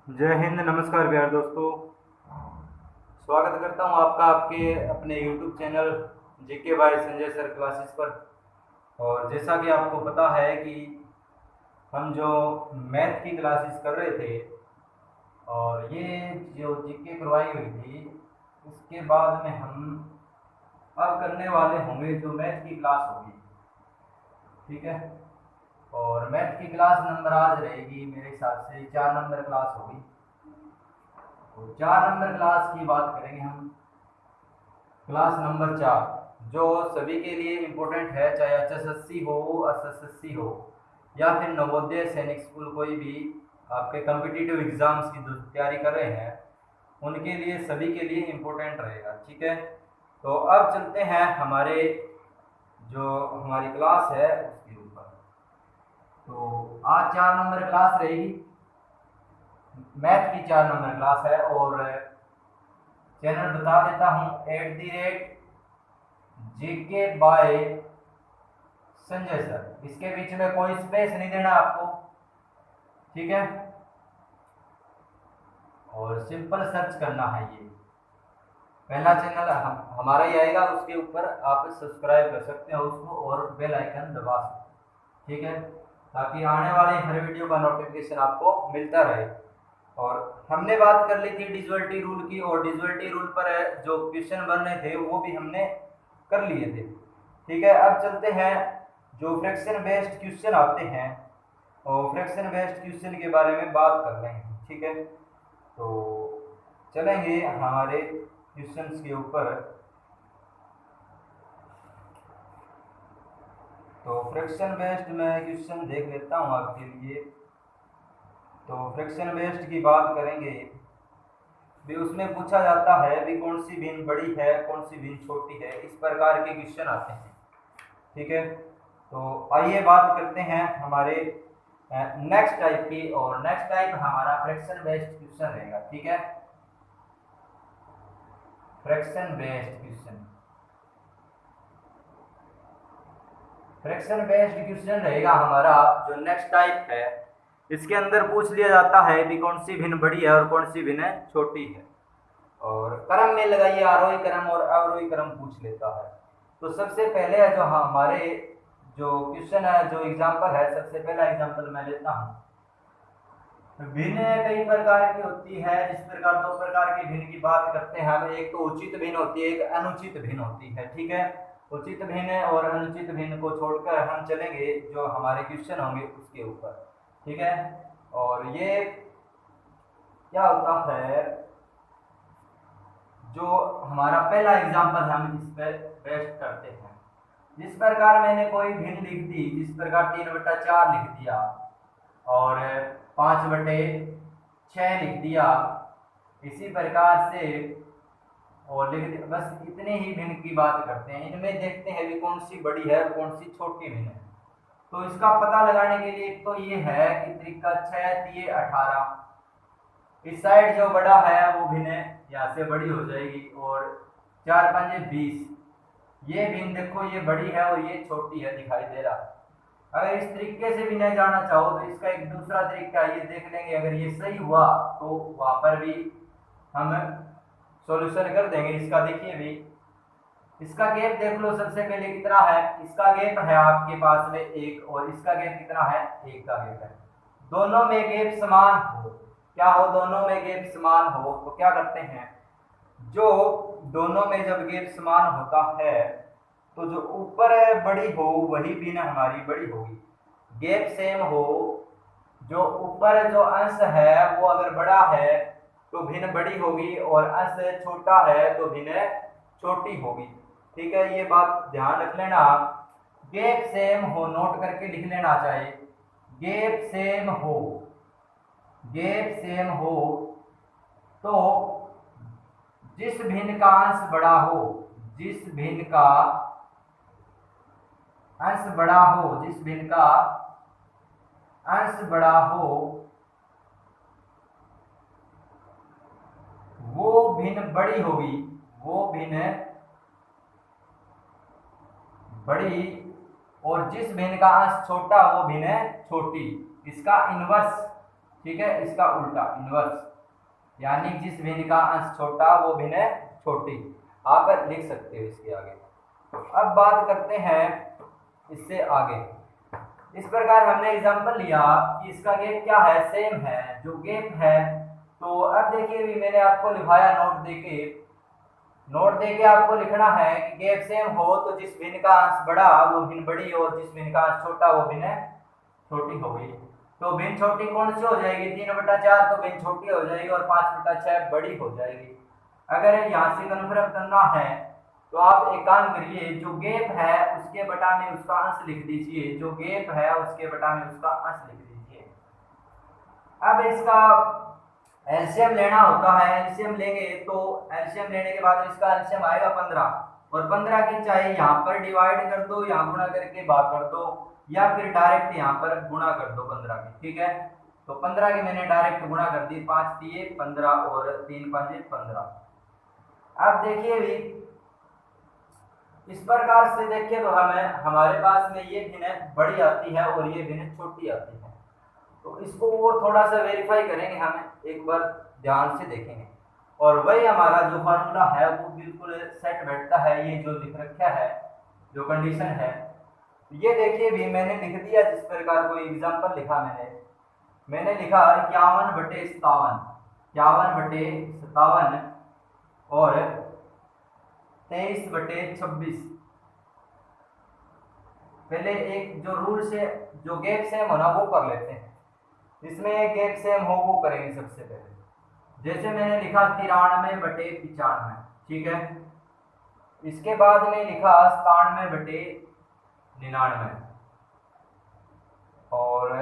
जय हिंद, नमस्कार प्यारे दोस्तों। स्वागत करता हूं आपका आपके अपने YouTube channel GK by Sanjay sir classes पर। और जैसा कि आपको पता है कि हम जो मैथ की क्लासेस कर रहे थे और ये जो जीके करवाई हुई थी, उसके बाद में हम अब करने वाले होंगे जो मैथ की क्लास होगी। ठीक है। और मैथ की क्लास नंबर आज रहेगी मेरे हिसाब से 4 नंबर क्लास होगी। तो 4 नंबर क्लास की बात करेंगे हम। क्लास नंबर 4 जो सभी के लिए इम्पोर्टेंट है, चाहे HSSC हो, SSSC हो या फिर नवोदय सैनिक स्कूल, कोई भी आपके कम्पिटिटिव एग्जाम्स की जो तैयारी कर रहे हैं उनके लिए, सभी के लिए इम्पोर्टेंट रहेगा। ठीक है। तो अब चलते हैं हमारे जो हमारी क्लास है उसके ऊपर। तो आज 4 नंबर क्लास रहेगी, मैथ की 4 नंबर क्लास है। और चैनल बता देता हूँ, @GK बाय संजय सर। इसके बीच में कोई स्पेस नहीं देना आपको। ठीक है। और सिंपल सर्च करना है। ये पहला चैनल हमारा ही आएगा, उसके ऊपर आप सब्सक्राइब कर सकते हो उसको और बेल आइकन दबा सकते हैं। ठीक है, ताकि आने वाले हर वीडियो का नोटिफिकेशन आपको मिलता रहे। और हमने बात कर ली थी डिजुअलिटी रूल की, और डिजुअलिटी रूल पर जो क्वेश्चन बन रहे थे वो भी हमने कर लिए थे। ठीक है। अब चलते हैं जो फ्रैक्शन बेस्ड क्वेश्चन आते हैं, और फ्रैक्शन बेस्ड क्वेश्चन के बारे में बात कर रहे हैं। ठीक है। तो चलेंगे हमारे क्वेश्चंस के ऊपर। तो फ्रैक्शन बेस्ड में क्वेश्चन देख लेता हूँ आपके लिए। तो फ्रैक्शन बेस्ड की बात करेंगे भी, उसमें पूछा जाता है भी कौन सी भिन्न बड़ी है, कौन सी भिन्न छोटी है, इस प्रकार के क्वेश्चन आते हैं। ठीक है। तो आइए बात करते हैं हमारे नेक्स्ट टाइप की। और नेक्स्ट टाइप हमारा फ्रैक्शन बेस्ड क्वेश्चन रहेगा। ठीक है। Fraction based question, fraction based question रहेगा हमारा जो नेक्स्ट टाइप है। इसके अंदर पूछ लिया जाता है कि कौन सी भिन्न बड़ी है और कौन सी भिन्न छोटी है। और क्रम में लगाइए, आरोही क्रम और अवरोही क्रम पूछ लेता है। तो सबसे पहले है जो हमारे जो क्वेश्चन है, जो एग्जांपल है, सबसे पहला एग्जांपल मैं लेता हूँ। भिन्न कई प्रकार की होती है। जिस प्रकार दो प्रकार की भिन्न की बात करते हैं हम, एक तो उचित भिन्न होती है, एक अनुचित भिन्न होती है। ठीक है। उचित भिन्न और अनुचित भिन्न को छोड़कर हम चलेंगे जो हमारे क्वेश्चन होंगे उसके ऊपर। ठीक है। और ये क्या होता है, जो हमारा पहला एग्जांपल हम इस पर बेस्ट करते हैं। जिस प्रकार मैंने कोई भिन्न लिख दी, जिस प्रकार 3/4 लिख दिया और 5/6 लिख दिया, इसी प्रकार से और लिख दिया, बस इतने ही भिन्न की बात करते हैं। इनमें देखते हैं भी कौन सी बड़ी है और कौन सी छोटी भिन्न है। तो इसका पता लगाने के लिए तो ये है कि त्रिका 6×3 = 18। इस साइड जो बड़ा है वो भिन्न यहाँ से बड़ी हो जाएगी, और 4×5 = 20। ये भिन्न देखो, ये बड़ी है और ये छोटी है, दिखाई दे रहा है। अगर इस तरीके से भी नहीं जाना चाहो तो इसका एक दूसरा तरीका ये देख लेंगे। अगर ये सही हुआ तो वहां पर भी हम सॉल्यूशन कर देंगे इसका। देखिए भी, इसका गैप देख लो सबसे पहले कितना है। इसका गैप है आपके पास में 1, और इसका गैप कितना है, 1 का गैप है। दोनों में गैप समान हो, क्या हो, दोनों में गैप समान हो तो क्या करते हैं, जो दोनों में जब गैप समान होता है तो जो ऊपर बड़ी हो वही भिन्न हमारी बड़ी होगी। गैप सेम हो, जो ऊपर जो अंश है वो अगर बड़ा है तो भिन्न बड़ी होगी, और अंश छोटा है तो भिन्न छोटी होगी। ठीक है, ये बात ध्यान रख लेना। गैप सेम हो, नोट करके लिख लेना चाहिए। गैप सेम हो, गैप सेम हो तो जिस भिन्न का अंश बड़ा हो, जिस भिन्न का अंश बड़ा हो, जिस भिन्न का अंश बड़ा हो वो भिन्न बड़ी होगी, वो भिन्न बड़ी, और जिस भिन्न का अंश छोटा वो भिन्न छोटी। इसका इनवर्स ठीक है, इसका उल्टा इनवर्स, यानी जिस भिन्न का अंश छोटा वो भिन्न छोटी, आप लिख सकते हो इसके आगे। अब बात करते हैं इससे आगे। इस प्रकार हमने एग्जांपल लिया कि इसका गेप क्या है, सेम है, जो गेप है। तो अब देखिए भी मैंने आपको लिखाया नोट देके आपको लिखना है कि गेप सेम हो तो जिस भिन्न का अंश बड़ा वो भिन्न बड़ी और जिस भिन्न का अंश छोटा वो भिन्न छोटी होगी। तो भिन्न छोटी कौन सी हो जाएगी, 3/4 तो भिन्न छोटी हो जाएगी और 5/6 बड़ी हो जाएगी। अगर यहाँ से कन्फर्म करना है तो आप एक काम करिए, जो गेप है उसके बटा में उसका अंश लिख दीजिए, जो गेप है उसके बटा में उसका अंश लिख दीजिए। अब इसका एलसीएम लेना होता है, एलसीएम लेंगे तो एलसीएम लेने के बाद इसका एलसीएम आएगा 15 और 15 की चाहे यहाँ पर डिवाइड कर दो, यहाँ गुणा करके भाग कर दो, या फिर डायरेक्ट यहाँ पर गुणा कर दो 15 की। ठीक है, तो 15 की मैंने डायरेक्ट गुणा कर दी, 5 दिए 15 और 3 5 15। अब देखिए भी इस प्रकार से देखिए तो हमारे पास में ये भिन्न बड़ी आती है और ये भिन्न छोटी आती है। तो इसको और थोड़ा सा वेरीफाई करेंगे, हम एक बार ध्यान से देखेंगे और वही हमारा जो फार्मूला है वो बिल्कुल सेट बैठता है। ये जो लिख रखा है जो कंडीशन है, ये देखिए भी मैंने लिख दिया जिस प्रकार कोई एग्जांपल लिखा मैंने लिखा 51/57, 51/57 और 23/26। पहले एक जो रूल से जो गेप सेम होना वो कर लेते हैं, इसमें गेप सेम हो वो करेंगे सबसे पहले। जैसे मैंने लिखा 93/95, ठीक है, इसके बाद में लिखा 97/99 और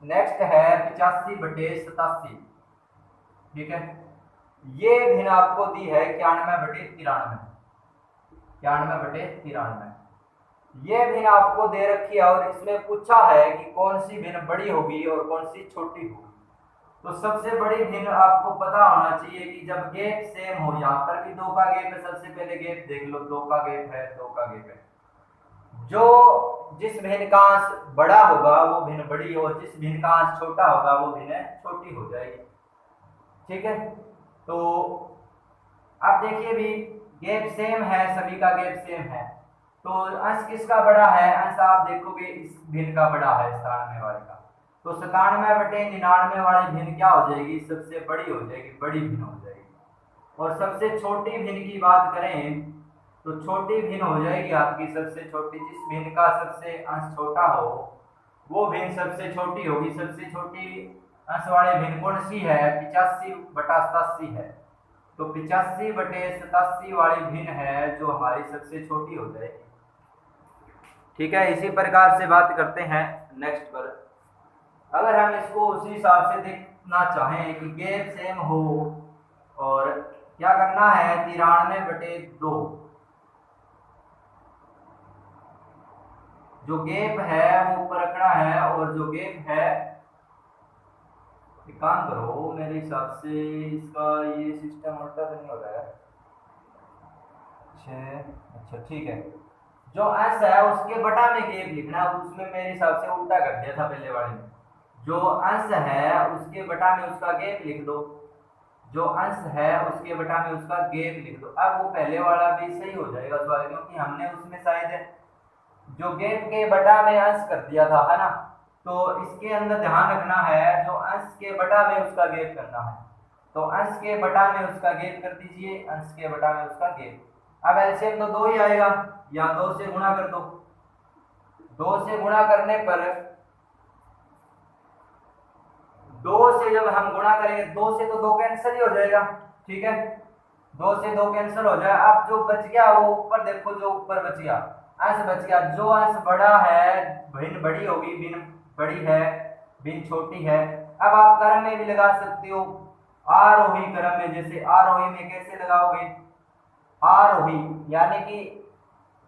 नेक्स्ट है 85/87, ठीक है। ये भिन्न आपको दी है 91/93, ये भिन्न आपको दे रखी है और इसमें पूछा है कि कौन सी भिन्न बड़ी होगी और कौन सी छोटी होगी। तो सबसे बड़ी भिन्न आपको पता होना चाहिए कि जब गेप सेम हो, यहाँ पर भी 2 का गेप है, सबसे पहले गेप देख लो, 2 का गेप है, 2 का गेप है। जो जिस भिन्न का अंश बड़ा होगा वो भिन्न बड़ी और जिस भिन्न का अंश छोटा होगा वो भिन्न छोटी हो जाएगी, ठीक है। तो अब देखिए भी गेप सेम है, सभी का गेप सेम है, तो अंश किसका बड़ा है, अंश आप देखोगे इस भिन्न का बड़ा है, 97 वाले का। तो 97/99 वाली भिन्न क्या हो जाएगी, सबसे बड़ी हो जाएगी, बड़ी भिन्न हो जाएगी। और सबसे छोटी भिन्न की बात करें तो छोटी भिन्न हो जाएगी आपकी सबसे छोटी, जिस भिन्न का सबसे अंश छोटा हो वो भिन्न सबसे छोटी होगी। सबसे छोटी अंश वाली भिन्न कौन सी है, 85/87 है। तो 85/87 वाली भिन्न है जो हमारी सबसे छोटी हो जाएगी, ठीक है। इसी प्रकार से बात करते हैं नेक्स्ट पर। अगर हम इसको उसी हिसाब से देखना चाहें कि गेप सेम हो और क्या करना है, 93/2 जो गेप है वो ऊपर रखना है और जो गेप है, एक काम करो मेरे हिसाब से इसका ये सिस्टम उल्टा तो नहीं हो रहा है, अच्छा ठीक है। जो अंश है उसके बटा में गेप लिखना, उसमें मेरे हिसाब से उल्टा कर दिया था पहले वाले में। जो अंश है उसके बटा में उसका गेप लिख दो, जो अंश है उसके बटा में उसका गेप लिख दो। अब वो पहले वाला भी सही हो जाएगा सवाल, क्योंकि हमने उसमें शायद जो गेप के बटा में अंश कर दिया था, है ना। तो इसके अंदर ध्यान रखना है जो अंश के बटा में उसका गेप करना है, तो अंश के बटा में उसका गेप कर दीजिए, अंश के बटा में उसका गेप। अब एलसीएम तो 2 ही आएगा, यहाँ 2 से गुणा कर दो, 2 से गुणा करने पर 2 से जब हम गुणा करेंगे 2 से तो 2 कैंसिल ही हो जाएगा, ठीक है, 2 से 2 कैंसिल हो जाए। अब जो बच गया वो ऊपर देखो, जो ऊपर बच गया अंश बच गया, जो अंश बड़ा है भिन्न बड़ी होगी, भिन्न बड़ी है भिन्न छोटी है। अब आप क्रम में भी लगा सकते हो, आरोही क्रम में, जैसे आरोही में कैसे लगाओगे, आरोही यानी कि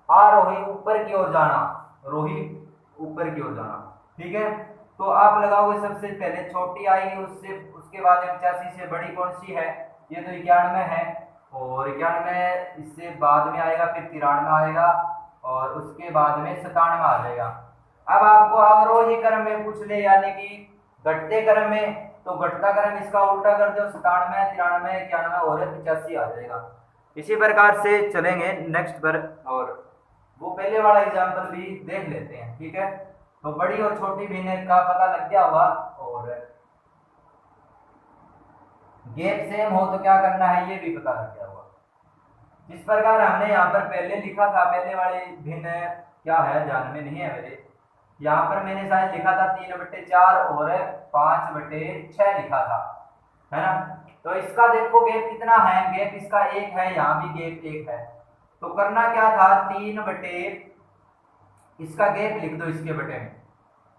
आरोही ऊपर की ओर जाना, रोही ऊपर की ओर जाना, ठीक है। तो आप लगाओगे सबसे पहले छोटी आएगी, उससे उसके बाद 85 से बड़ी कौन सी है, ये तो 91 है, और 91 इससे बाद में आएगा, फिर 93 आएगा और उसके बाद में 97 आ जाएगा। अब आपको अवरोही क्रम में पूछ ले, यानी कि घटते क्रम में तो घटता क्रम इसका उल्टा कर दो, 97, 93, 91 और 85 आ जाएगा। इसी प्रकार से चलेंगे नेक्स्ट पर, और वो पहले वाला एग्जाम्पल भी देख लेते हैं, ठीक है। तो बड़ी और छोटी भिन्न का पता लग गया होगा, और गैप सेम हो तो क्या करना है ये भी पता लग गया होगा। जिस प्रकार हमने यहाँ पर पहले लिखा था, पहले वाले भिन्न क्या है ध्यान में नहीं है मेरे, यहाँ पर मैंने शायद लिखा था 3/4 और 5/6 लिखा था, है ना। तो इसका देखो गैप कितना है, गैप इसका 1 है, यहाँ भी गैप 1 है। तो करना क्या था, 3 इसका गैप लिख दो इसके बटे में,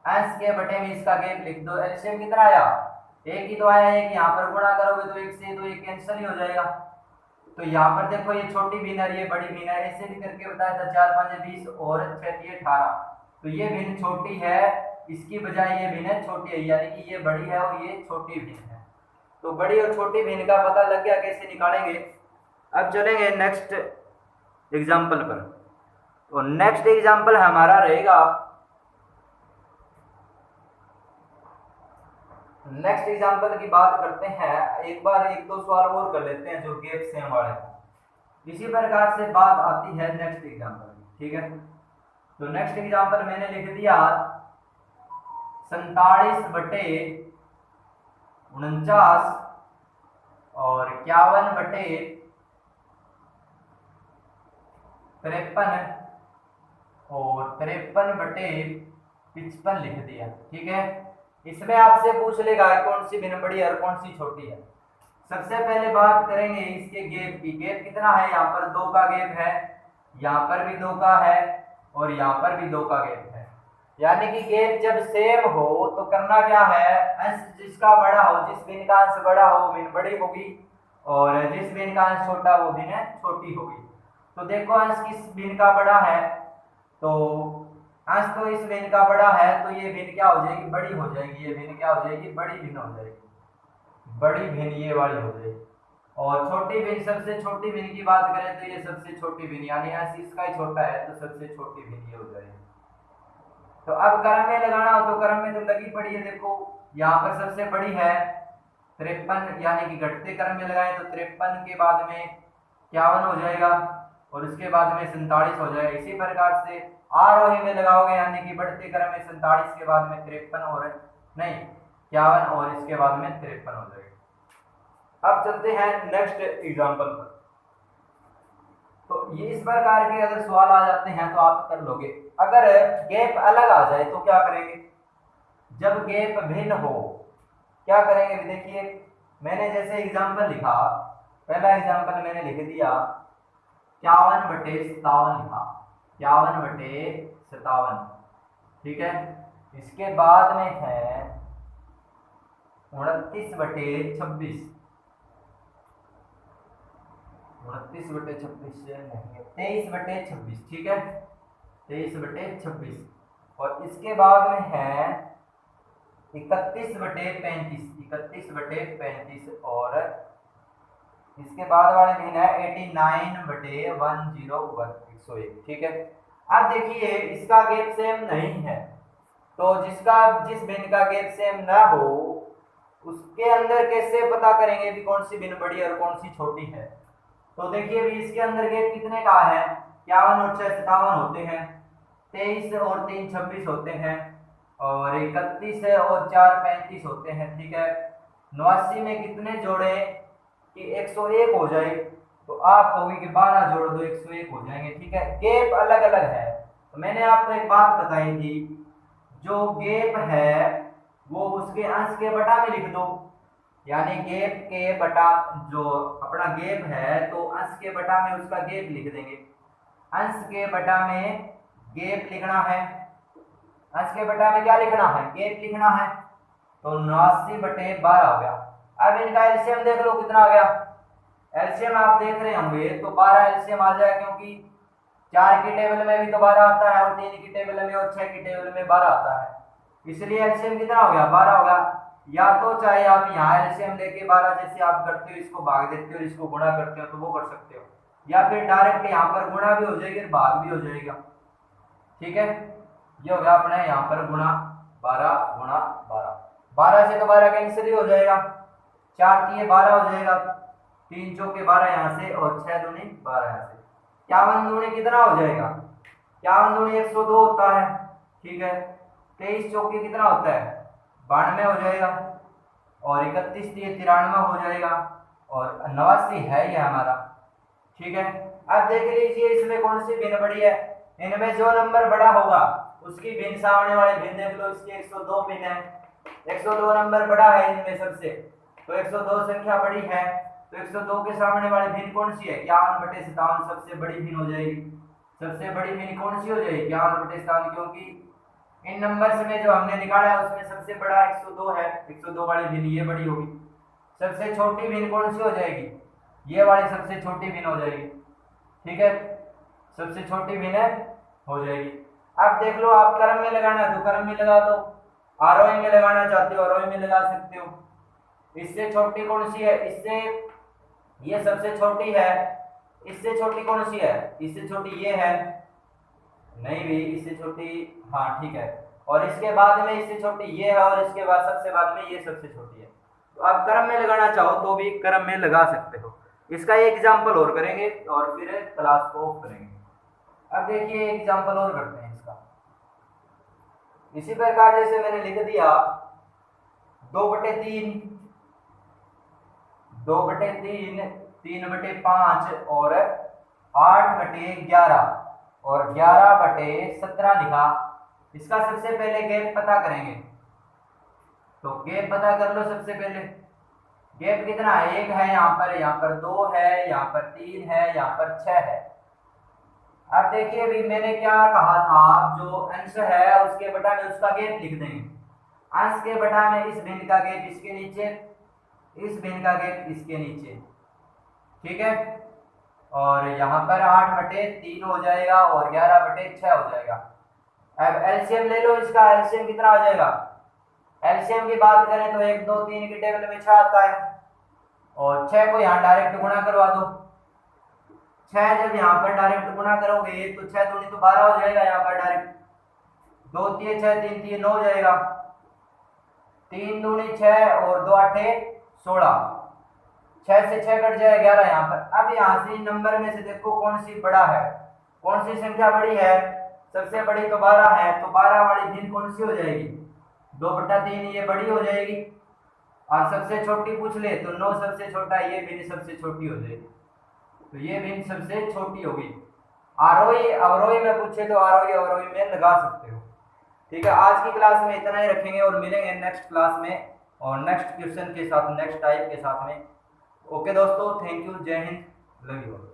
अंश के बटे में इसका गैप लिख दो। एलसीएम कितना आया, 1 ही तो आया, 1 यहाँ पर गुणा करोगे तो 1 से तो 1 कैंसिल ही हो जाएगा। तो यहाँ पर देखो ये छोटी भिन्न ये बड़ी भिन्न है, ऐसे भी करके बताया था, 4 5 20 और 6 18। तो ये भिन्न छोटी है, इसकी बजाय ये भिन्न छोटी है, यानी कि ये बड़ी है और ये छोटी भिन्न है। तो बड़ी और छोटी भिन्न का पता लग गया कैसे निकालेंगे। अब चलेंगे नेक्स्ट एग्जाम्पल पर। तो नेक्स्ट एग्जाम्पल हमारा रहेगा, नेक्स्ट एग्जाम्पल की बात करते हैं, एक बार 1-2 सवाल और कर लेते हैं जो गैप सेम वाले हैं। इसी प्रकार से बात आती है नेक्स्ट एग्जाम्पल की, ठीक है। तो नेक्स्ट एग्जाम्पल मैंने लिख दिया 47/49 और 51/53 और 53/55 लिख दिया, ठीक है। इसमें आपसे पूछ लेगा कौन सी भिन्न बड़ी है और कौन सी छोटी है। सबसे पहले बात करेंगे इसके गैप की। गैप कितना है, यहाँ पर 2 का गैप है, यहाँ पर भी 2 का है और यहाँ पर भी 2 का गैप है। यानी कि गैप जब सेम हो तो करना क्या है, अंश जिसका बड़ा हो, जिस भिन्न का अंश बड़ा हो वो भिन्न बड़ी होगी, और जिस भिन्न का अंश छोटा वो भिन्न छोटी होगी। तो देखो अंश किस भिन्न का बड़ा है, तो अंश तो इस भिन्न का बड़ा है, तो ये भिन्न क्या हो जाएगी, बड़ी हो जाएगी। ये भिन्न क्या हो जाएगी, बड़ी भिन्न हो जाएगी, बड़ी भिन्न ये वाली हो जाएगी। और छोटी भिन्न, सबसे छोटी भिन्न की बात करें तो ये सबसे छोटी भिन्न, यानी अंश इसका ही छोटा है तो सबसे छोटी भिन्न ये हो जाएगी। तो अब क्रम में लगाना हो तो क्रम में तो लगी पड़ी है, देखो यहाँ पर सबसे बड़ी है 53, यानी कि घटते क्रम में लगाए तो 53 के बाद में 51 हो जाएगा और उसके बाद में 47 हो जाएगा। इसी प्रकार से आरोही में लगाओगे, यानी कि बढ़ते क्रम में 47 के बाद में 53 और नहीं 51 और इसके बाद में 53 हो जाएगा। अब चलते हैं नेक्स्ट एग्जांपल पर। तो ये इस प्रकार के अगर सवाल आ जाते हैं तो आप कर लोगे। अगर गैप अलग आ जाए तो क्या करेंगे, जब गैप भिन्न हो क्या करेंगे। देखिए मैंने जैसे एग्जांपल लिखा, पहला एग्जांपल मैंने लिख दिया 51/57 लिखा, 51/57, ठीक है। इसके बाद में है 29/26, 29/26 से नहीं, 23/26, ठीक है, 23/26। और इसके बाद में है 31/35, 31/35 और इसके बाद वाले दिन है 89/101, ठीक है। अब देखिए इसका गैप सेम नहीं है, तो जिस भिन्न का गैप सेम ना हो उसके अंदर कैसे पता करेंगे कि कौन सी भिन्न बड़ी और कौन सी छोटी है। तो देखिए भी इसके अंदर गैप कितने का है, 51 और 6 57 होते हैं, 23 और 3 26 होते हैं, और 31 और 4 35 होते हैं, ठीक है। 89 में कितने जोड़े कि 101 हो जाए, तो आप कहोगे कि 12 जोड़ दो 101 हो जाएंगे, ठीक है। गैप अलग अलग है। तो मैंने आपको एक बात बताई थी, जो गैप है वो उसके अंश के बटा में लिख दो, यानी गैप के बटा, जो अपना गैप है तो अंश के बटा में उसका गैप लिख देंगे। अंश के बटा में गैप लिखना है, अंश के बटा में क्या लिखना है, गैप लिखना है। तो 89/12 हो गया। अब इनका एलसीएम देख लो कितना आ गया, एलसीएम आप देख रहे होंगे तो 12 एलसीएम आ जाएगा, क्योंकि 4 की टेबल में भी तो 12 आता है और 3 की टेबल में और 6 की टेबल में 12 आता है, इसलिए एलसीएम कितना हो गया, 12 हो गया। या तो चाहे आप यहाँ एलसीएम लेके 12 जैसे आप करते हो, इसको भाग देते हो और इसको गुणा करते हो तो वो कर सकते हो, या फिर डायरेक्ट यहाँ पर गुणा भी हो जाएगी और भाग भी हो जाएगा, ठीक है। ये हो गया अपने यहाँ पर गुणा 12 × 12। 12 से तो 12 कैंसिल ही हो जाएगा, 4 तिये 12 हो जाएगा, 3 चौके 12 यहाँ से और 6 दूनी 12 यहाँ से। 51 दूनी कितना हो जाएगा, 51 दूनी 102 होता है, ठीक है। 23 चौके कितना होता है, 92 हो जाएगा, और 31 तिये 93 हो जाएगा, और 89 है ये हमारा, ठीक है। अब देख लीजिए इसमें कौन सी भिन्न बड़ी है, इनमें जो नंबर बड़ा होगा उसकी भिन्न सामने वाले भिन्न देख लो, इसकी 102 भिन्न है, 102 नंबर बड़ा है इनमें सबसे, तो 102 संख्या बड़ी है, तो 102 के सामने वाली भिन्न कौन सी है, 51/57 सबसे बड़ी भिन्न हो जाएगी। सबसे बड़ी भिन्न कौन सी हो जाएगी, 51/57, क्योंकि इन नंबर्स में जो हमने निकाला है उसमें सबसे बड़ा 102 है, 102 वाली भिन्न ये बड़ी होगी। सबसे छोटी भिन्न कौन सी हो जाएगी, ये वाली सबसे छोटी भिन्न हो जाएगी, ठीक है, सबसे छोटी भिन्न हो जाएगी। अब देख लो आप क्रम में लगाना है तो क्रम में लगा दो, आरोही में लगाना चाहते हो आरोही में लगा सकते हो। इससे छोटी कौन सी है, इससे ये सबसे छोटी है, इससे छोटी कौन सी है, इससे छोटी ये है, नहीं भी इससे छोटी, हाँ ठीक है, और इसके बाद में इससे छोटी ये है, और इसके बाद सबसे बाद में ये सबसे छोटी है। तो आप क्रम में लगाना चाहो तो भी क्रम में लगा सकते हो। इसका एक एग्जाम्पल और करेंगे और फिर क्लास को ऑफ करेंगे। अब देखिए एग्जाम्पल और करते हैं इसका। इसी प्रकार जैसे मैंने लिख दिया 2/3, 2/3, 3/5 और 8/11 और 11/17 लिखा। इसका सबसे पहले गैप पता करेंगे, तो गैप पता कर लो। सबसे पहले गैप कितना है, 1 है यहाँ पर 2 है, यहाँ पर 3 है, यहाँ पर 6 है। अब देखिए अभी मैंने क्या कहा था, जो अंश है उसके बटा में उसका गैप लिख देंगे। अंश के बटा में इस भिन्न का गैप इसके नीचे, इस भिन्न का गैप इसके नीचे, ठीक है। और यहाँ पर 8/3 हो जाएगा और 11/6 हो जाएगा। अब एलसीएम ले लो, इसका एलसीएम कितना हो जाएगा, एलसीएम की बात करें तो 1 2 3 की टेबल में 6 आता है, और 6 को यहाँ डायरेक्ट गुणा करवा दो। 6 जब यहाँ पर डायरेक्ट गुणा करोगे तो 6 दूनी तो 12 हो जाएगा, यहाँ पर डायरेक्ट 2 तिये 6, 3 तिये 9 हो जाएगा, 3 दूनी 6 और 2 8 16, 6 से 6 कट जाए 11 यहाँ पर। अब यहाँ से नंबर में से देखो कौन सी बड़ा है, कौन सी संख्या बड़ी है, सबसे बड़ी तो 12 है, तो 12 वाली भिन्न कौन सी हो जाएगी, 2/3 ये बड़ी हो जाएगी। और सबसे छोटी पूछ ले तो 9 सबसे छोटा, ये भिन्न सबसे छोटी हो जाएगी, तो ये भिन्न सबसे छोटी होगी। आरोही अवरोही में पूछे तो आरोही अवरोही में लगा सकते हो, ठीक है। आज की क्लास में इतना ही रखेंगे और मिलेंगे नेक्स्ट क्लास में और नेक्स्ट क्वेश्चन के साथ, नेक्स्ट टाइप के साथ में। ओके दोस्तों, थैंक यू, जय हिंद, लव यू।